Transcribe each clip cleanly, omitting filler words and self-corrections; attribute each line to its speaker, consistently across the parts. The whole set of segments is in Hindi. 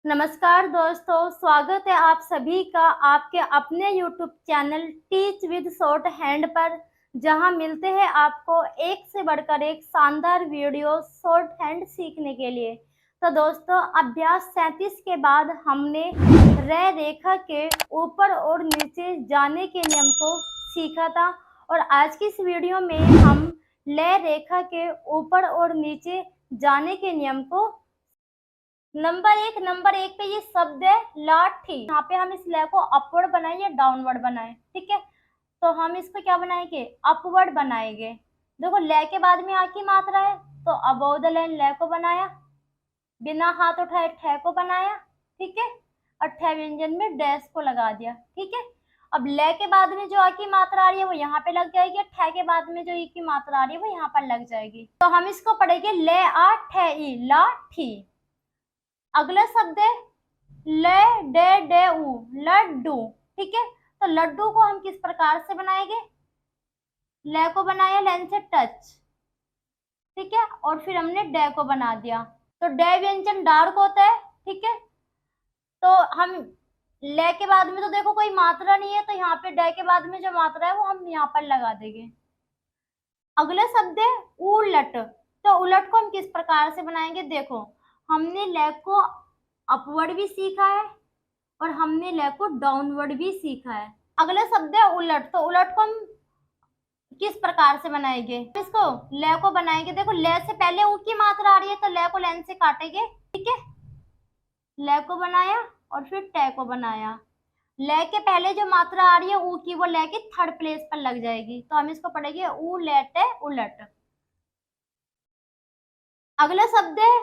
Speaker 1: नमस्कार दोस्तों, स्वागत है आप सभी का आपके अपने YouTube channel teach with short hand पर, जहां मिलते हैं आपको एक से बढ़कर एक शानदार वीडियो शॉर्ट हैंड सीखने के लिए। तो दोस्तों, अभ्यास 37 के बाद हमने रे रेखा के ऊपर और नीचे जाने के नियम को सीखा था और आज की इस वीडियो में हम ले रेखा के ऊपर और नीचे जाने के नियम को नंबर एक पे ये शब्द है लाठी। यहाँ पे हम इस ले को अपवर्ड बनाए या डाउनवर्ड बनाए, ठीक है। तो हम इसको क्या बनाएंगे, अपवर्ड बनाएंगे। देखो, ले के बाद में आ की मात्रा है तो अबव द लाइन ले को बनाया, बिना हाथ उठाए ठे को बनाया, ठीक है। और ठे व्यंजन में डैश को लगा दिया, ठीक है। अब ले के बाद में जो आ की मात्रा आ रही है वो यहाँ पे लग जाएगी, ठे के बाद में जो ई की मात्रा आ रही है वो यहाँ पर लग जाएगी। तो हम इसको पढ़ेंगे ले आ ठे ई, लाठी। अगला शब्द है ले डे डे उ, लड्डू, ठीक है। तो लड्डू को हम किस प्रकार से बनाएंगे, ले को बनाया लेन से टच, ठीक है, और फिर हमने डे को बना दिया। तो डे व्यंजन डार्क होता है, ठीक है। तो हम ले के बाद में तो देखो कोई मात्रा नहीं है, तो यहाँ पे डे के बाद में जो मात्रा है वो हम यहाँ पर लगा देंगे। अगला शब्द है उलट। तो उलट को हम किस प्रकार से बनाएंगे, देखो हमने ले को अपवर्ड भी सीखा है और हमने ले को डाउनवर्ड भी सीखा है। अगला शब्द है उलट। तो उलट को हम किस प्रकार से बनाएंगे, इसको ले को बनाएंगे। देखो, ले से पहले ऊ की मात्रा आ रही है तो ले को लेन से काटेंगे, ठीक है। ले को बनाया और फिर टे को बनाया। ले के पहले जो मात्रा आ रही है ऊ की, वो ले के थर्ड प्लेस पर लग जाएगी, तो हम इसको पढ़ेंगे ऊ लेटे उलट। अगला शब्द है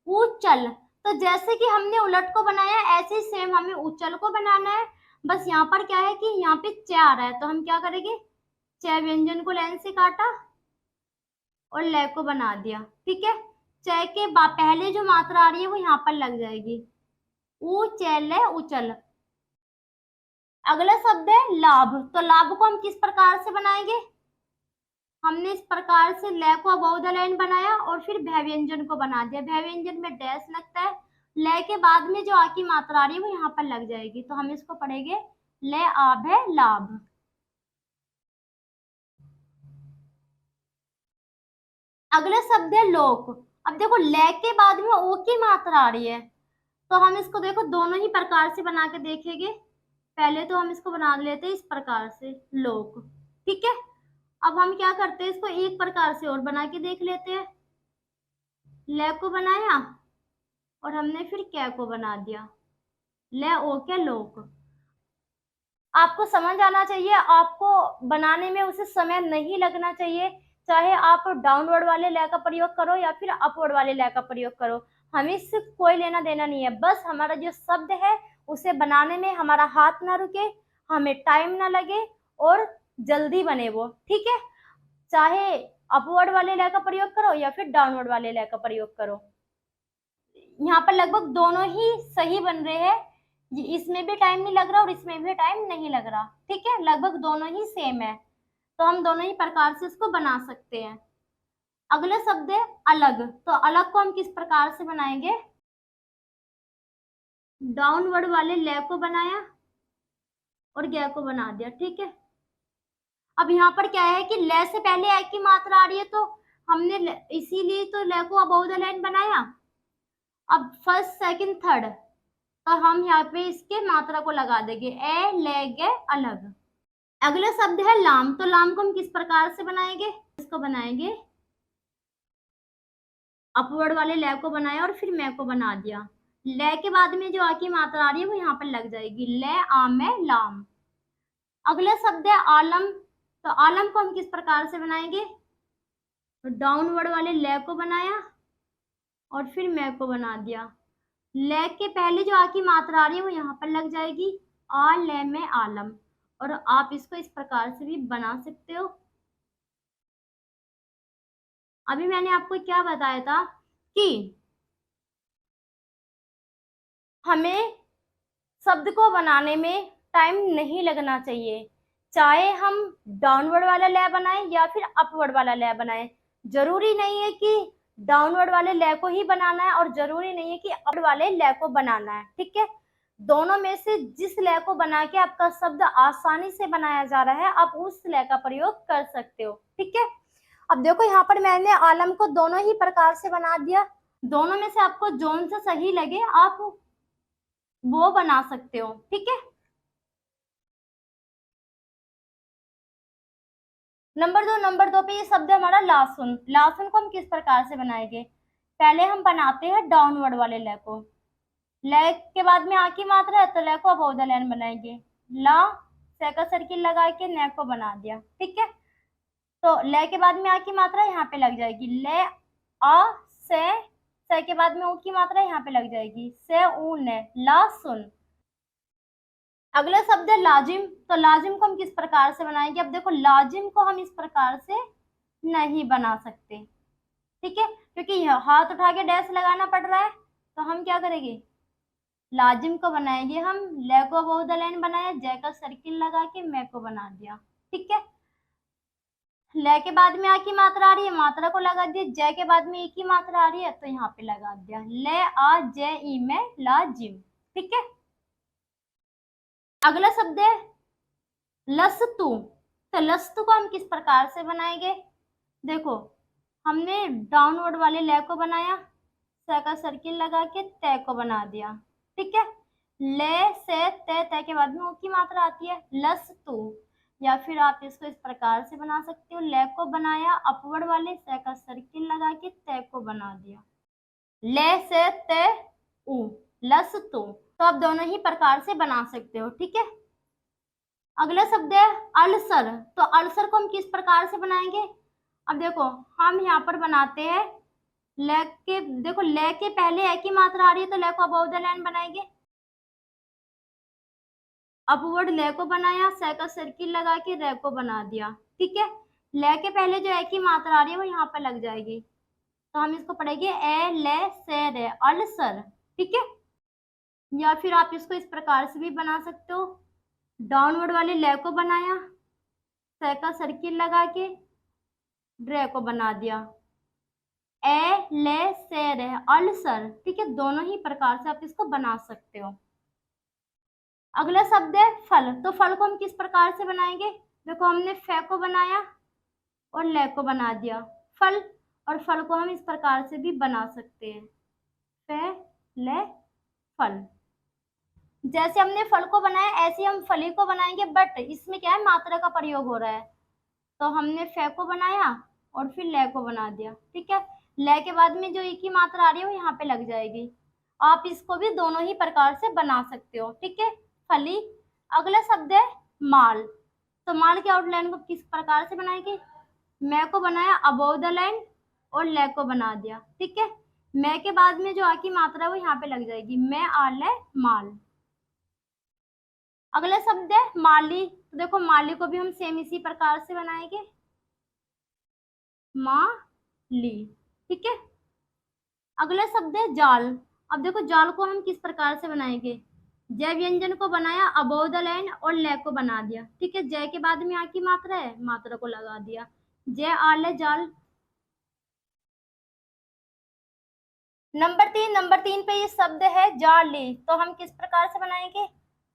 Speaker 1: उचल। तो जैसे कि हमने उलट को बनाया ऐसे ही सेम हमें उचल को बनाना है। बस यहाँ पर क्या है कि यहाँ पे च आ रहा है तो हम क्या करेंगे, च व्यंजन को लाइन से काटा और ले को बना दिया, ठीक है। च के पहले जो मात्रा आ रही है वो यहाँ पर लग जाएगी, उचल उचल। अगला शब्द है लाभ। तो लाभ को हम किस प्रकार से बनाएंगे, हमने इस प्रकार से ले को अबव द लाइन बनाया और फिर भय व्यंजन को बना दिया। भय व्यंजन में डैश लगता है, ले के बाद में जो आ की मात्रा आ रही है वो यहाँ पर लग जाएगी, तो हम इसको पढ़ेंगे ले आभ है लाभ। अगला शब्द है लोक। अब देखो, ले के बाद में ओ की मात्रा आ रही है तो हम इसको देखो दोनों ही प्रकार से बना के देखेंगे। पहले तो हम इसको बना लेते हैं इस प्रकार से लोक, ठीक है। अब हम क्या करते हैं, इसको एक प्रकार से और बना के देख लेते हैं। ले को बनाया और हमने फिर क्या को बना दिया, ले ओ के लोक। आपको समझ आना चाहिए, आपको बनाने में उसे समय नहीं लगना चाहिए, चाहे आप डाउनवर्ड वाले ले का प्रयोग करो या फिर अपवर्ड वाले ले का प्रयोग करो। हमें इससे कोई लेना देना नहीं है, बस हमारा जो शब्द है उसे बनाने में हमारा हाथ ना रुके, हमें टाइम ना लगे और जल्दी बने वो, ठीक है। चाहे अपवर्ड वाले ले का प्रयोग करो या फिर डाउनवर्ड वाले ले का प्रयोग करो, यहाँ पर लगभग दोनों ही सही बन रहे हैं। इसमें भी टाइम नहीं लग रहा और इसमें भी टाइम नहीं लग रहा, ठीक है, लगभग दोनों ही सेम है, तो हम दोनों ही प्रकार से इसको बना सकते हैं। अगला शब्द है अलग। तो अलग को हम किस प्रकार से बनाएंगे, डाउनवर्ड वाले ले को बनाया और गे को बना दिया, ठीक है। अब यहाँ पर क्या है कि ले से पहले ए की मात्रा आ रही है तो हमने इसीलिए तो ले को अबव द लाइन बनाया। अब फर्स्ट सेकंड थर्ड, तो हम यहाँ पे इसके मात्रा को लगा देंगे, ए ले गे अलग। अगला शब्द है लाम। तो लाम को हम किस प्रकार से बनाएंगे, इसको बनाएंगे अपवर्ड वाले ले को बनाया और फिर मैं को बना दिया। ले के बाद में जो आ की मात्रा आ रही है वो यहाँ पर लग जाएगी, ले आम है लाम। अगला शब्द है आलम। तो आलम को हम किस प्रकार से बनाएंगे, तो डाउनवर्ड वाले ले को बनाया और फिर मैं को बना दिया। ले के पहले जो आ की मात्रा आ रही है वो यहाँ पर लग जाएगी, आ ले में आलम। और आप इसको इस प्रकार से भी बना सकते हो। अभी मैंने आपको क्या बताया था कि हमें शब्द को बनाने में टाइम नहीं लगना चाहिए, चाहे हम डाउनवर्ड वाला ले बनाए या फिर अपवर्ड वाला ले बनाए। जरूरी नहीं है कि डाउनवर्ड वाले लय को ही बनाना है और जरूरी नहीं है कि अपवर्ड वाले लय को बनाना है, ठीक है। दोनों में से जिस लय को बना के आपका शब्द आसानी से बनाया जा रहा है, आप उस लय का प्रयोग कर सकते हो, ठीक है। अब देखो यहाँ पर मैंने आलम को दोनों ही प्रकार से बना दिया, दोनों में से आपको जोन से सही लगे आप वो बना सकते हो, ठीक है। नंबर दो पे ये शब्द है हमारा लासुन। लासुन को हम किस प्रकार से बनाएंगे? पहले हम बनाते हैं डाउनवर्ड वाले लय को, लय के बाद में आ की मात्रा है तो लय को अबोव द लाइन बनाएंगे। ला से का सर्किल लगा के न को बना दिया, ठीक है। तो लय के बाद में आ की मात्रा यहाँ पे लग जाएगी, ले आ से के बाद में ऊ की मात्रा यहाँ पे लग जाएगी, से ऊ ने, ला सुन। अगला शब्द है लाजिम। तो लाजिम को हम किस प्रकार से बनाएंगे? अब देखो लाजिम को हम इस प्रकार से नहीं बना सकते, ठीक है, क्योंकि हाथ उठा के डैश लगाना पड़ रहा है। तो हम क्या करेंगे? लाजिम को बनाएंगे हम, ले को अबोव द लाइन बनाया, जय का सर्किल लगा के मैं को बना दिया, ठीक है। ले के बाद में आ की मात्रा आ रही है, मात्रा को लगा दिया, जय के बाद में ई की मात्रा आ रही है तो यहाँ पे लगा दिया, ले आ जय ई में लाजिम, ठीक है। अगला शब्द है लस्तु। तो लस्तु को हम किस प्रकार से बनाएंगे? देखो हमने डाउनवर्ड वाले ले को बनाया, स का सर्किल लगा के तय को बना दिया, ठीक है। ले से तय के बाद में ऊ की मात्रा आती है लस्तु। या फिर आप इसको इस प्रकार से बना सकते हो, ले को बनाया अपवर्ड वाले, से का सर्किल लगा के तय को बना दिया, ले से तय ऊ लस्तु। तो आप दोनों ही प्रकार से बना सकते हो, ठीक है। अगला शब्द है अल्सर। तो अल्सर को हम किस प्रकार से बनाएंगे? अब देखो हम यहाँ पर बनाते हैं ले के, देखो ले के पहले ए की मात्रा आ रही है तो ले को अबोव द लाइन बनाएंगे, अपवर्ड ले को बनाया, से का सर्किल लगा के रे को बना दिया, ठीक है। ले के पहले जो ए की मात्रा आ रही है वो यहाँ पर लग जाएगी, तो हम इसको पढ़ेंगे ए ले से रे, अल्सर, ठीक है। या फिर आप इसको इस प्रकार से भी बना सकते हो, डाउनवर्ड वाले ले को बनाया, से का सर्किल लगा के रे को बना दिया, ए ले से रे, अल्सर, ठीक है। दोनों ही प्रकार से आप इसको बना सकते हो। अगला शब्द है फल। तो फल को हम किस प्रकार से बनाएंगे? देखो हमने फे को बनाया और ले को बना दिया, फल। और फल को हम इस प्रकार से भी बना सकते हैं, फे ले फल। जैसे हमने फल को बनाया ऐसे हम फली को बनाएंगे, बट इसमें क्या है, मात्रा का प्रयोग हो रहा है। तो हमने फे को बनाया और फिर ले को बना दिया, ठीक है। ले के बाद में जो ई की मात्रा आ रही है वो यहाँ पे लग जाएगी। आप इसको भी दोनों ही प्रकार से बना सकते हो, ठीक है, फली। अगला शब्द है माल। तो माल की आउटलाइन को किस प्रकार से बनाएंगे? मैं को बनाया अबोव द लाइन और ले को बना दिया, ठीक है। मैं के बाद में जो आ की मात्रा है वो यहाँ पे लग जाएगी, मैं आले माल। अगला शब्द है माली। तो देखो माली को भी हम सेम इसी प्रकार से बनाएंगे, माली, ठीक है। अगला शब्द है जाल। अब देखो जाल को हम किस प्रकार से बनाएंगे? जय व्यंजन को बनाया अबोव द लाइन और ले को बना दिया, ठीक है। जय के बाद में आ की मात्रा है, मात्रा को लगा दिया, जय आले जाल। नंबर तीन पे ये शब्द है जाली। तो हम किस प्रकार से बनाएंगे?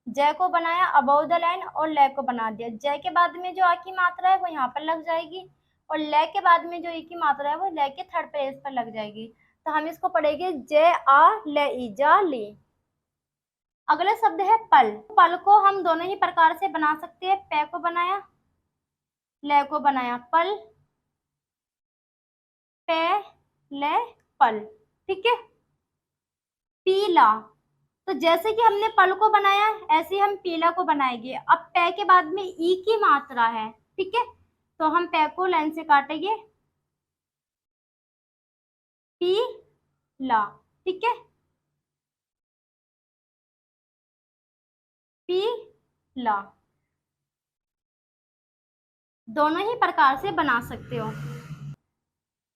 Speaker 1: जय को बनाया अबोव द लाइन और ले को बना दिया, जय के बाद में जो आ की मात्रा है वो यहाँ पर लग जाएगी और ले के बाद में जो ई की मात्रा है वो ले के थर्ड पेज पर लग जाएगी। तो हम इसको पढ़ेंगे जय आ ले ई, जाली। अगला शब्द है पल। पल को हम दोनों ही प्रकार से बना सकते हैं, पे को बनाया ले को बनाया, पल, पे ले पल, ठीक है। पीला। तो जैसे कि हमने पल को बनाया ऐसे ही हम पीला को बनाएंगे। अब पे के बाद में ई की मात्रा है, ठीक है, तो हम पे को लाइन से काटेंगे, पीला, ठीक है, पीला। दोनों ही प्रकार से बना सकते हो।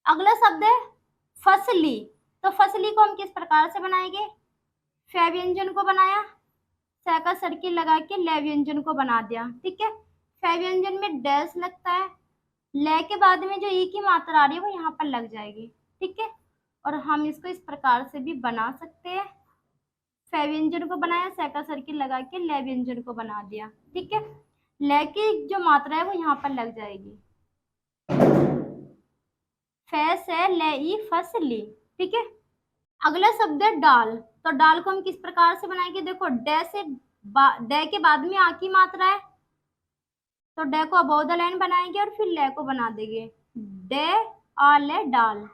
Speaker 1: अगला शब्द है फसली। तो फसली को हम किस प्रकार से बनाएंगे? फे व्यंजन को बनाया, से का सर्किल लगा के ले व्यंजन को बना दिया, ठीक है। फे व्यंजन में डैश लगता है, ले के बाद में जो ई की मात्रा आ रही है वो यहाँ पर लग जाएगी, ठीक है। और हम इसको इस प्रकार से भी बना सकते हैं। फे व्यंजन को बनाया, से का सर्किल लगा के ले व्यंजन को बना दिया, ठीक है। ले की जो मात्रा है वो यहाँ पर लग जाएगी, फे से ले ई फसली, ठीक है। अगला शब्द है डाल। तो डाल को हम किस प्रकार से बनाएंगे, देखो डे से डे के बाद में आ की मात्रा है, तो डे को अबोव द लाइन बनाएंगे और फिर ले को बना देंगे, डे आ ले डाल।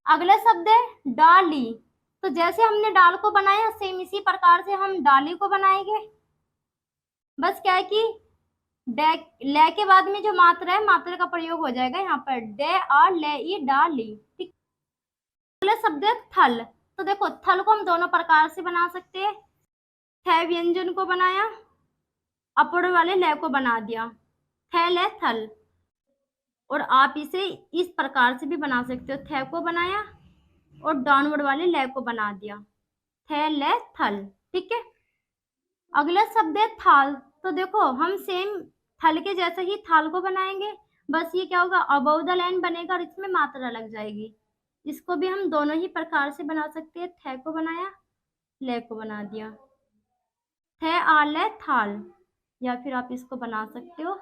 Speaker 1: अगला शब्द है डाली। तो जैसे हमने डाल को बनाया सेम इसी प्रकार से हम डाली को बनाएंगे। बस क्या है कि डे ले के बाद में जो मात्रा है, मात्रा का प्रयोग हो जाएगा यहाँ पर, डे आ ले ई डाली, ठीक। अगला शब्द है थल। तो देखो थल को हम दोनों प्रकार से बना सकते हैं। थे व्यंजन को बनाया, अपर वाले ले को बना दिया, थैल है थल। और आप इसे इस प्रकार से भी बना सकते हो, थे को बनाया और डाउनवर्ड वाले ले को बना दिया, थे ले थल, ठीक है। अगला शब्द है थाल। तो देखो हम सेम थल के जैसे ही थाल को बनाएंगे, बस ये क्या होगा, अबव द लाइन बनेगा और इसमें मात्रा लग जाएगी। इसको भी हम दोनों ही प्रकार से बना सकते हैं, थे को बनाया, ले को बना दिया, थे आले थाल। या फिर आप इसको बना सकते हो,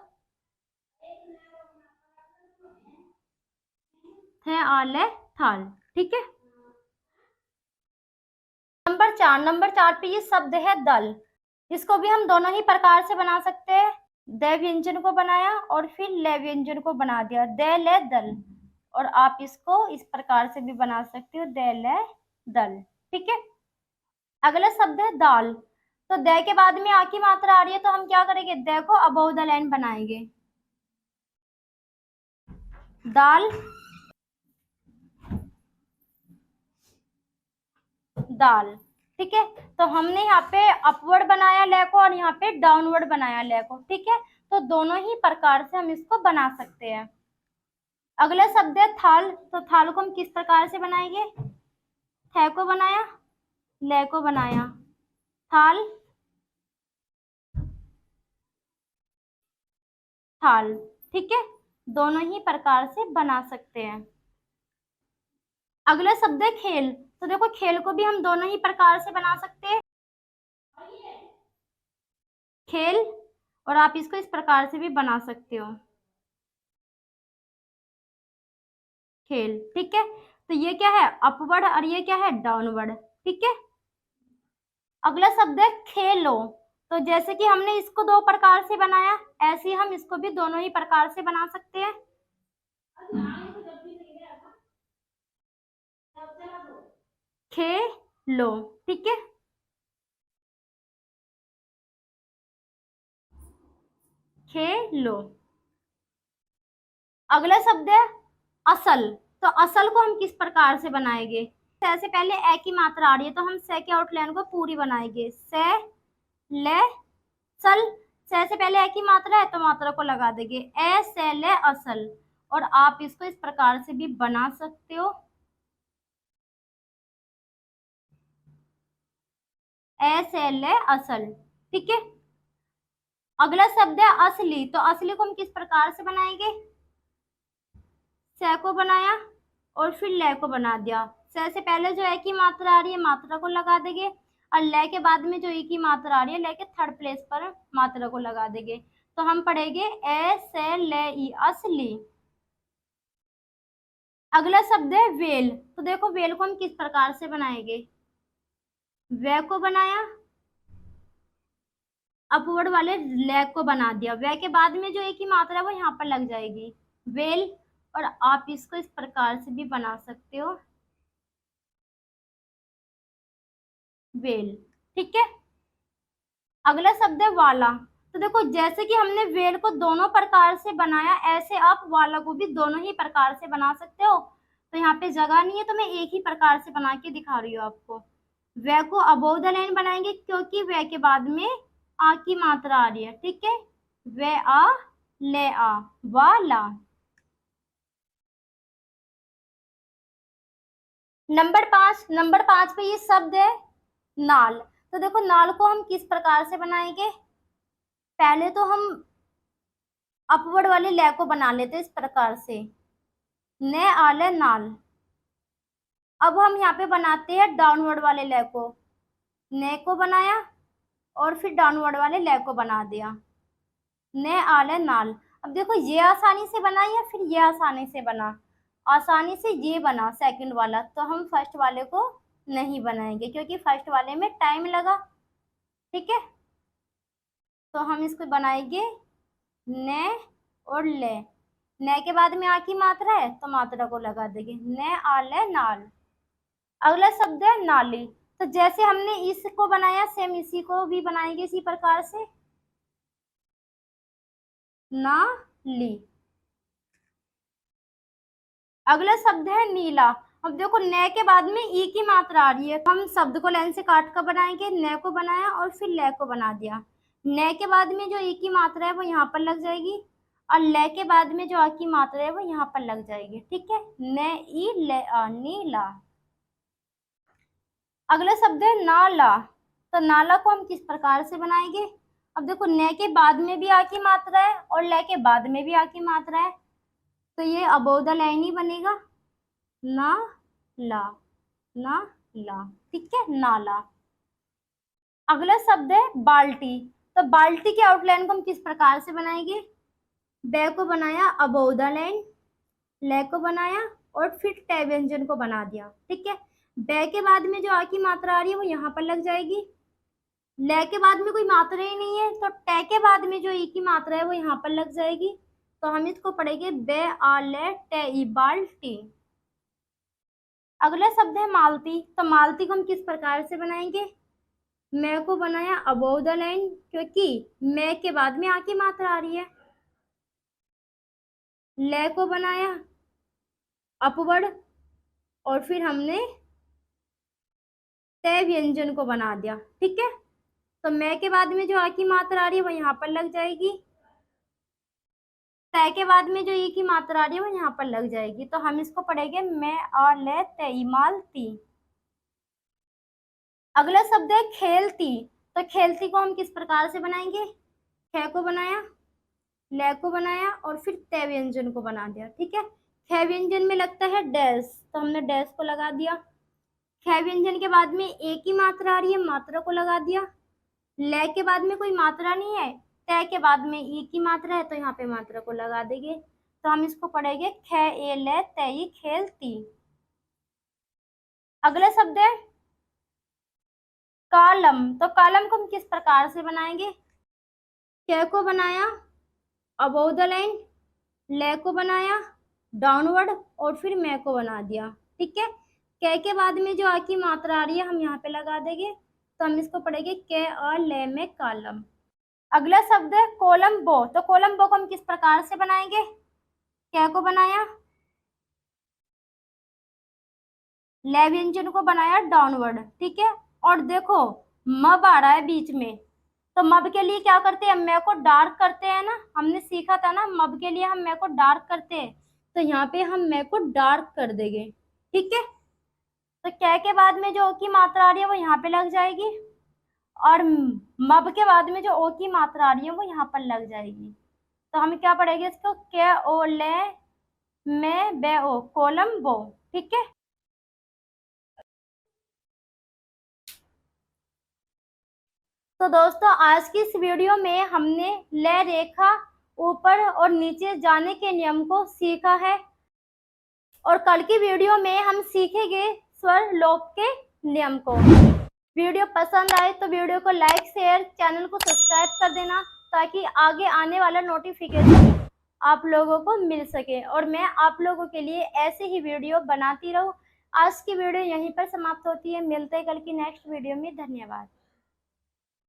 Speaker 1: थे आले थाल, ठीक है। नंबर चार पे ये शब्द है दल। इसको भी हम दोनों ही प्रकार से बना सकते हैं। दे व्यंजन को बनाया और फिर ले व्यंजन को बना दिया, दे ले दल। और आप इसको इस प्रकार से भी बना सकते हो, दे ले दल, ठीक है। अगला शब्द है दाल। तो दे के बाद में आ की मात्रा आ रही है, तो हम क्या करेंगे, दे को अबोव द लाइन बनाएंगे, दाल दाल, ठीक है। तो हमने यहाँ पे अपवर्ड बनाया ले को और यहाँ पे डाउनवर्ड बनाया ले को, ठीक है। तो दोनों ही प्रकार से हम इसको बना सकते हैं। अगला शब्द है थाल। तो थाल को हम किस प्रकार से बनाएंगे, थे को बनाया, ले को बनाया, थाल थाल, ठीक है। दोनों ही प्रकार से बना सकते हैं। अगला शब्द है खेल। तो देखो खेल को भी हम दोनों ही प्रकार से बना सकते हैं, खेल। और आप इसको इस प्रकार से भी बना सकते हो, खेल, ठीक है। तो ये क्या है, अपवर्ड, और ये क्या है, डाउनवर्ड, ठीक है। अगला शब्द है खेलो। तो जैसे कि हमने इसको दो प्रकार से बनाया, ऐसे ही हम इसको भी दोनों ही प्रकार से बना सकते हैं, खेलो, ठीक है। खेलो। अगला शब्द है असल। तो असल को हम किस प्रकार से बनाएंगे, से पहले ए की मात्रा आ रही है, तो हम से के आउटलाइन को पूरी बनाएंगे, से ले सल। से पहले ए की मात्रा है तो मात्रा को लगा देंगे, ए से ले असल। और आप इसको इस प्रकार से भी बना सकते हो, ए से ले असल, ठीक है। अगला शब्द है असली। तो असली को हम किस प्रकार से बनाएंगे, से को बनाया और फिर ले को बना दिया, से पहले जो ए की मात्रा आ रही है मात्रा को लगा देंगे, और ले के बाद में जो ई की मात्रा आ रही है, ले के थर्ड प्लेस पर मात्रा को लगा देंगे। तो हम पढ़ेंगे ए से ले ई असली। अगला शब्द है वेल। तो देखो वेल को हम किस प्रकार से बनाएंगे, वे को बनाया, अपवर्ड वाले ले को बना दिया, वे के बाद में जो ए की मात्रा है वो यहाँ पर लग जाएगी, वेल। और आप इसको इस प्रकार से भी बना सकते हो, वेल, ठीक है। अगला शब्द है वाला। तो देखो जैसे कि हमने वेल को दोनों प्रकार से बनाया, ऐसे आप वाला को भी दोनों ही प्रकार से बना सकते हो। तो यहाँ पे जगह नहीं है तो मैं एक ही प्रकार से बना के दिखा रही हूँ आपको। वे को अबोव द लाइन बनाएंगे क्योंकि वे के बाद में आ की मात्रा आ रही है, ठीक है। वे आ ले आ, वाला। नंबर पांच पे ये शब्द है नाल। तो देखो नाल को हम किस प्रकार से बनाएंगे, पहले तो हम अपवर्ड वाले ले को बना लेते इस प्रकार से, ने आले नाल, अब हम यहाँ पे बनाते हैं डाउनवर्ड वाले ले को। ने को बनाया और फिर डाउनवर्ड वाले ले को बना दिया। ने आले नाल। अब देखो ये आसानी से बना या फिर ये आसानी से बना। आसानी से ये बना सेकंड वाला, तो हम फर्स्ट वाले को नहीं बनाएंगे क्योंकि फर्स्ट वाले में टाइम लगा। ठीक है, तो हम इसको बनाएंगे ने और ले। ने के बाद में आ की मात्रा है तो मात्रा को लगा देंगे, ने आले नाल। अगला शब्द है नाली। तो जैसे हमने इसको बनाया सेम इसी को भी बनाएंगे इसी प्रकार से, नाली। अगला शब्द है नीला। अब देखो ने के बाद में ई की मात्रा आ रही है, हम शब्द को लाइन से काट कर बनाएंगे। ने को बनाया और फिर ले को बना दिया। ने के बाद में जो ई की मात्रा है वो यहाँ पर लग जाएगी और ले के बाद में जो आ की मात्रा है वो यहाँ पर लग जाएगी। ठीक है, ने ई ले आ, नीला। अगला शब्द है नाला। तो नाला को हम किस प्रकार से बनाएंगे। अब देखो ने के बाद में भी आ की मात्रा है और ले के बाद में भी आ की मात्रा है, तो ये अबोव द लाइन ही बनेगा, ना ला, ना ला। ठीक है, नाला। अगला शब्द है बाल्टी। तो बाल्टी के आउटलाइन को हम किस प्रकार से बनाएंगे। बे को बनाया अबोव द लाइन, ले को बनाया और फिर टे व्यंजन को बना दिया। ठीक है, बे के बाद में जो आ की मात्रा आ रही है वो यहाँ पर लग जाएगी। ले के बाद में कोई मात्रा ही नहीं है तो टे के बाद में जो ई की मात्रा है वो यहाँ पर लग जाएगी, तो हम इसको पढ़ेंगे बे आ ले टे ई बाल्टी। अगला शब्द है मालती। तो मालती को हम किस प्रकार से बनाएंगे। मैं को बनाया अबोव द लाइन क्योंकि मैं के बाद में आ की मात्रा आ रही है। ले को बनाया अपवर्ड और फिर हमने ते व्यंजन को बना दिया। ठीक है, तो मैं के बाद में जो आ की मात्रा आ रही है वो यहाँ पर लग जाएगी। तय के बाद में जो ई की मात्रा आ रही है वो यहाँ पर लग जाएगी, तो हम इसको पढ़ेंगे मैं आ ले तई मालती। अगला शब्द है खेलती। तो खेलती को हम किस प्रकार से बनाएंगे। खे को बनाया, ले को बनाया और फिर ते व्यंजन को बना दिया। ठीक है, खे व्यंजन में लगता है डैश, तो हमने डैश को लगा दिया। खे व्यंजन के बाद में ए की मात्रा आ रही है, मात्रा को लगा दिया। ले के बाद में कोई मात्रा नहीं है, तय के बाद में ई की मात्रा है तो यहाँ पे मात्रा को लगा देंगे, तो हम इसको पढ़ेंगे खे ए ले तई खेलती। अगला शब्द है कालम। तो कालम को हम किस प्रकार से बनाएंगे। कै को बनाया अबोव द लाइन, ले को बनाया डाउनवर्ड और फिर मैं को बना दिया। ठीक है, कै के बाद में जो आ की मात्रा आ रही है हम यहाँ पे लगा देंगे, तो हम इसको पढ़ेंगे कै और ले में कालम। अगला शब्द है कोलंबो। तो कोलंबो को हम किस प्रकार से बनाएंगे। कै को बनाया, ले व्यंजन को बनाया डाउनवर्ड। ठीक है, और देखो मब आ रहा है बीच में, तो मब के लिए क्या करते हैं, मैं को डार्क करते हैं ना, हमने सीखा था ना मब के लिए हम मैं को डार्क करते हैं, तो यहाँ पे हम मैं को डार्क कर देंगे। ठीक है, तो कै के बाद में जो ओ की मात्रा आ रही है वो यहाँ पे लग जाएगी और मब के बाद में जो ओ की मात्रा आ रही है वो यहाँ पर लग जाएगी, तो हम क्या पढ़ेंगे इसको कै ओ ले में बे ओ कोलंबो। ठीक है, तो दोस्तों आज की इस वीडियो में हमने लय रेखा ऊपर और नीचे जाने के नियम को सीखा है और कल की वीडियो में हम सीखेंगे स्वर लोप के नियम को। वीडियो पसंद आए तो वीडियो को लाइक शेयर चैनल को सब्सक्राइब कर देना ताकि आगे आने वाला नोटिफिकेशन आप लोगों को मिल सके और मैं आप लोगों के लिए ऐसे ही वीडियो बनाती रहूं। आज की वीडियो यहीं पर समाप्त होती है, मिलते हैं कल की नेक्स्ट वीडियो में। धन्यवाद।